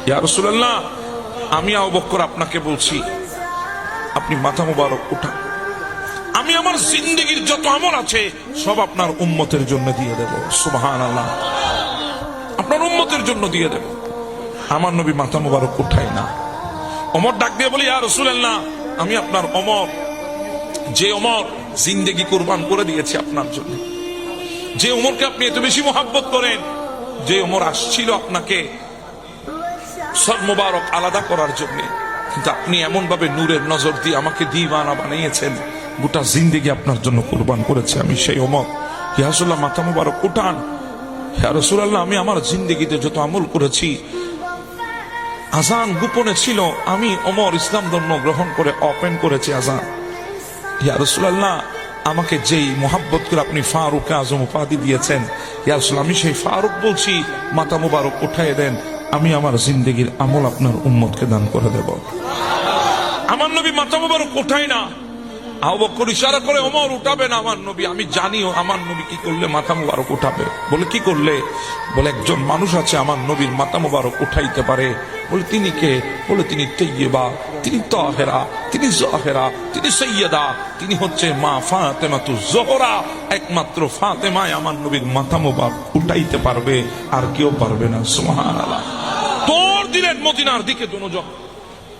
ইয়া রাসূলুল্লাহ, আমি আবু বকর আপনাকে বলছি, আপনি মাথা মুবারক উঠান, আমি আমার জিন্দেগীর যত আমল আছে সব আপনার উম্মতের জন্য দিয়ে দেব। সুবহানাল্লাহ, আপনার উম্মতের জন্য দিয়ে দেব। আমার নবী মাথা মুবারক উঠায় না। ওমর ডাক দিয়ে বলি, ইয়া রাসূলুল্লাহ, আমি আপনার ওমর, যে ওমর জিন্দেগি কুরবান করে দিয়েছে আপনার জন্য, যে ওমরকে আপনি এত বেশি মহব্বত করেন, যে ওমর আসছিল আপনাকে সর মুবারক আলাদা করার জন্য, কিন্তু আপনি এমন ভাবে নূরের নজর দিয়ে আমাকে দিওয়ানা বানিয়েছেন, গোটা জিন্দেগি আপনার জন্য কুরবান করেছে আমি সেই ওমর। ইয়া রাসূলুল্লাহ, মাথা মুবারক উঠান। ইয়া রাসূলুল্লাহ, আমি আমার জিন্দেগিতে যত আমল করেছি, আজান গোপনে ছিল, আমি ওমর ইসলাম ধর্ম গ্রহণ করে ওপেন করেছি আজান। ইয়া রাসূলুল্লাহ, আমাকে যেই মোহাব্বত করে আপনি ফারুক আজম উপাধি দিয়েছেন, ইয়া রাসূলুল্লাহ, আমি সেই ফারুক বলছি, মাথা মুবারক উঠায় দেন, আমি আমার জিন্দেগির আমল আপনার উম্মতকে দান করে দেব। আমার নবী মাথা মুবারক উঠায় না। আবু বকর ইশারা করে, ওমর উঠাবে না আমার নবী। আমি জানিও আমার নবী কি করলে মাথা মুবারক উঠাবে। বলে কি করলে? বলে একজন মানুষ আছে আমার নবীর মাথা মুবারক উঠাইতে পারে। বলে তিনি কে? বলে তিনি তাইয়্যিবা, তিনি তাহেরা, তিনি জাহেরা, তিনি সাইয়্যিদা, তিনি হচ্ছে মা ফাতেমাতুজ জোহরা। একমাত্র ফাতেমাই আমার নবীর মাথা মুবারক উঠাইতে পারবে, আর কেউ পারবে না। সুবহানাল্লাহ। দৌড় দিলেন মদিনার দিকে দুজন।